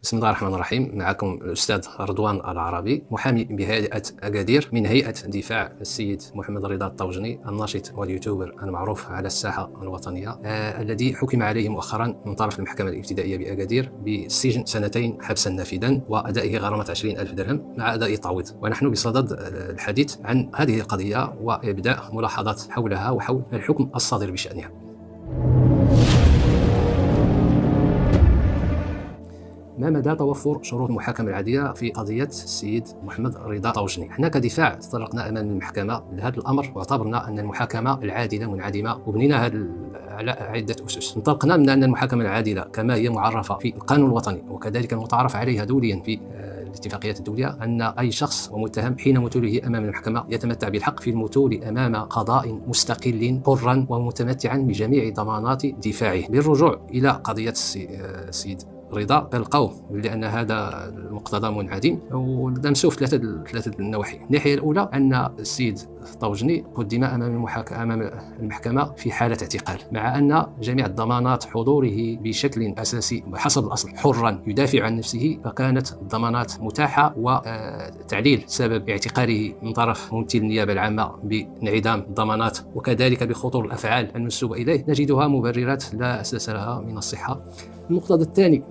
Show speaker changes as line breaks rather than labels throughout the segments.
بسم الله الرحمن الرحيم. معكم الأستاذ رضوان العربي، محامي بهيئة أكادير من هيئة دفاع السيد محمد رضا الطوجني، الناشط واليوتيوبر المعروف على الساحة الوطنية، الذي حكم عليه مؤخرا من طرف المحكمة الابتدائية بأكادير بالسجن 2 حبسا نافذا وأدائه غرامة 20,000 درهم مع أداء تعويض. ونحن بصدد الحديث عن هذه القضية وإبداء ملاحظات حولها وحول الحكم الصادر بشأنها. ما مدى توفر شروط المحاكمة العادلة في قضية السيد محمد رضا الطوجني؟ حنا كدفاع تطرقنا أمام المحكمة لهذا الأمر واعتبرنا أن المحاكمة العادلة منعدمة، وبنينا هذا على عدة أسس. انطلقنا من أن المحاكمة العادلة كما هي معرفة في القانون الوطني وكذلك المتعارف عليها دوليا في الاتفاقيات الدولية، أن أي شخص ومتهم حين مثوله أمام المحكمة يتمتع بالحق في المثول أمام قضاء مستقل حرا ومتمتعا بجميع ضمانات دفاعه. بالرجوع إلى قضية السيد رضا كنلقاو بأن هذا المقتضى منعدم ولمسوه في ثلاثة النواحي. الناحية الأولى أن السيد الطوجني قدم أمام المحكمة في حالة اعتقال، مع أن جميع الضمانات حضوره بشكل أساسي حسب الأصل حرا يدافع عن نفسه، فكانت الضمانات متاحة، وتعليل سبب اعتقاله من طرف ممثل النيابة العامة بانعدام الضمانات وكذلك بخطور الأفعال المنسوبة إليه نجدها مبررات لا أساس لها من الصحة. المقتضى الثاني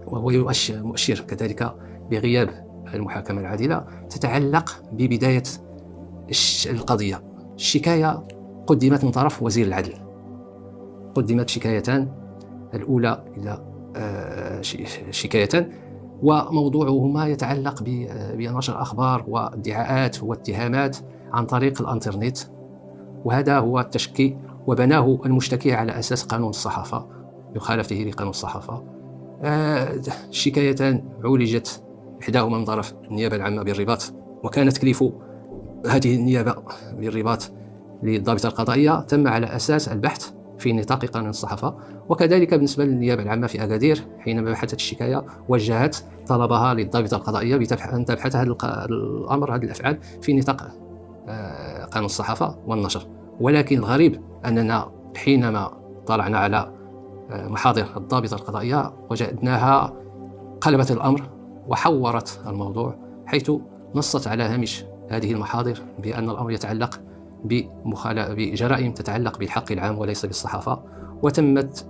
وهو مؤشر كذلك بغياب المحاكمة العادلة تتعلق ببداية القضية. الشكاية قدمت من طرف وزير العدل، قدمت شكايتان، الأولى إلى شكايتان وموضوعهما يتعلق بنشر أخبار وادعاءات واتهامات عن طريق الإنترنت، وهذا هو التشكي وبناه المشتكي على أساس قانون الصحافة مخالفته لقانون الصحافة. الشكايتان عولجت إحداهما من طرف النيابة العامة بالرباط، وكان تكليف هذه النيابة بالرباط للضابطة القضائية تم على أساس البحث في نطاق قانون الصحافة. وكذلك بالنسبة للنيابة العامة في أكادير حينما بحثت الشكاية وجهت طلبها للضابطة القضائية أن تبحث هذا الأمر، هذه الأفعال في نطاق قانون الصحافة والنشر. ولكن الغريب أننا حينما طلعنا على محاضر الضابطة القضائية وجدناها قلبت الأمر وحورت الموضوع، حيث نصت على هامش هذه المحاضر بأن الأمر يتعلق بجرائم تتعلق بالحق العام وليس بالصحافة، وتمت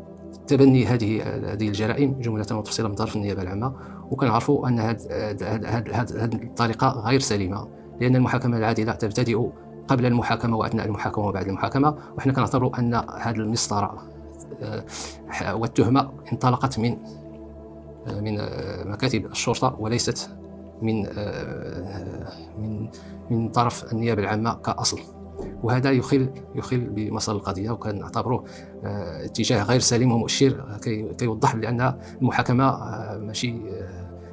تبني هذه الجرائم جملة وتفصيلا من طرف النيابة العامة. وكنعرفوا أن هذه الطريقة غير سليمة، لأن المحاكمة العادلة تبتدئ قبل المحاكمة وأثناء المحاكمة وبعد المحاكمة، وإحنا كنعتبر أن هذا المسطرة والتهمة انطلقت من مكاتب الشرطة وليست من طرف النيابة العامة كأصل، وهذا يخل بمسار القضية، وكنعتبره اتجاه غير سليم ومؤشر كيوضح بأن المحاكمة ماشي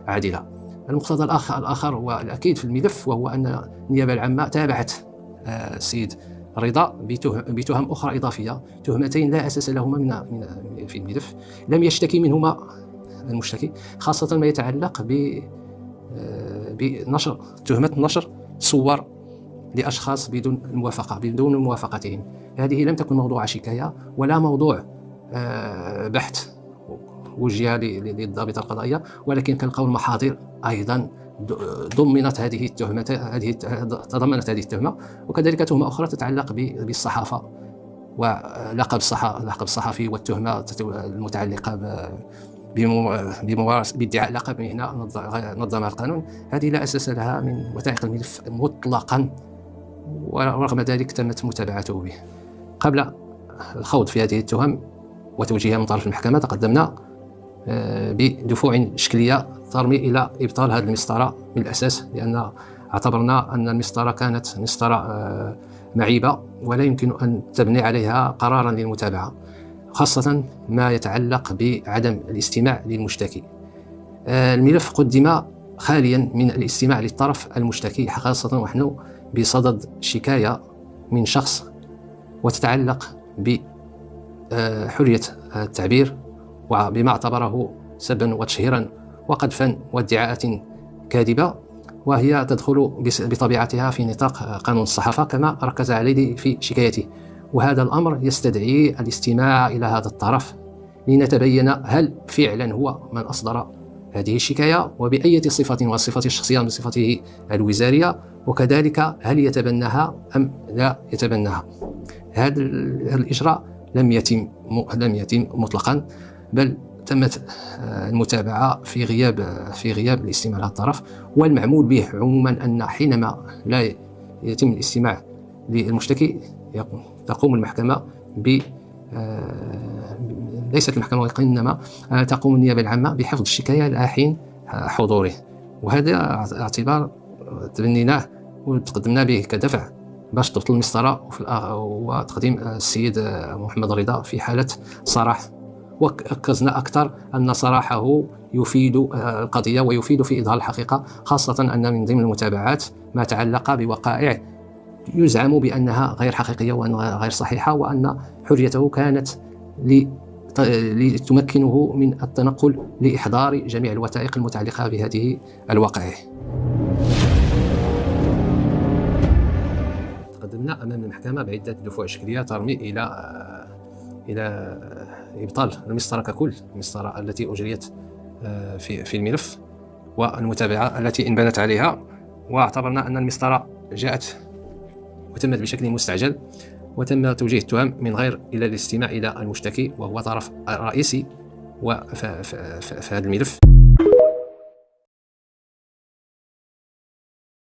عادلة. المقتضى الآخر والأكيد في الملف وهو أن النيابة العامة تابعت السيد رضا بتهم أخرى إضافية، تهمتين لا أساس لهما في الملف، لم يشتكي منهما المشتكي، خاصة ما يتعلق بنشر تهمة نشر صور لأشخاص بدون موافقتهم. هذه لم تكن موضوع شكاية ولا موضوع بحث وجه للضابطة القضائية، ولكن كنلقاو المحاضر أيضا ضمنت هذه التهمة، تضمنت هذه التهمة، وكذلك تهمة أخرى تتعلق بالصحافة ولقب الصحفي والتهمة المتعلقة بادعاء لقب مهنة نظمها القانون. هذه لا أساس لها من وثائق الملف مطلقا، ورغم ذلك تمت متابعته به. قبل الخوض في هذه التهم وتوجيهها من طرف المحكمة تقدمنا بدفوع شكلية ترمي إلى إبطال هذه المسطرة من الأساس، لأن اعتبرنا أن المسطرة كانت مسطرة معيبة ولا يمكن أن تبني عليها قرارا للمتابعة، خاصة ما يتعلق بعدم الاستماع للمشتكي. الملف قدم خاليا من الاستماع للطرف المشتكي، خاصة ونحن بصدد شكاية من شخص وتتعلق بحرية التعبير وبما اعتبره سبا وتشهيرا وقذفا وادعاءات كاذبة، وهي تدخل بطبيعتها في نطاق قانون الصحافة كما ركز عليه في شكايته. وهذا الأمر يستدعي الاستماع إلى هذا الطرف لنتبين هل فعلا هو من أصدر هذه الشكاية وبأية صفة، والصفة الشخصية من صفته الوزارية، وكذلك هل يتبناها أم لا يتبناها. هذا الإجراء لم يتم مطلقا، بل تمت المتابعة في غياب الاستماع لهذا الطرف. والمعمول به عموما أن حينما لا يتم الاستماع للمشتكي تقوم المحكمة ليست المحكمة وإنما تقوم النيابة العامة بحفظ الشكاية إلى حين حضوره. وهذا اعتبار تبنيناه وتقدمنا به كدفع باش تبطل المسطرة وتقديم السيد محمد رضا في حالة صراح. وأكدنا أكثر أن صراحه يفيد القضية ويفيد في إظهار الحقيقة، خاصة أن من ضمن المتابعات ما تعلق بوقائع يزعم بأنها غير حقيقية وأنها غير صحيحة، وأن حريته كانت لتمكنه من التنقل لإحضار جميع الوثائق المتعلقة بهذه الوقائع. تقدمنا أمام المحكمة بعدة دفوع شكلية ترمي إلى إبطال المسطرة ككل، المسطرة التي أجريت في الملف والمتابعة التي انبنت عليها. واعتبرنا أن المسطرة جاءت وتمت بشكل مستعجل، وتم توجيه التهم من غير إلى الاستماع إلى المشتكي وهو طرف رئيسي في هذا الملف.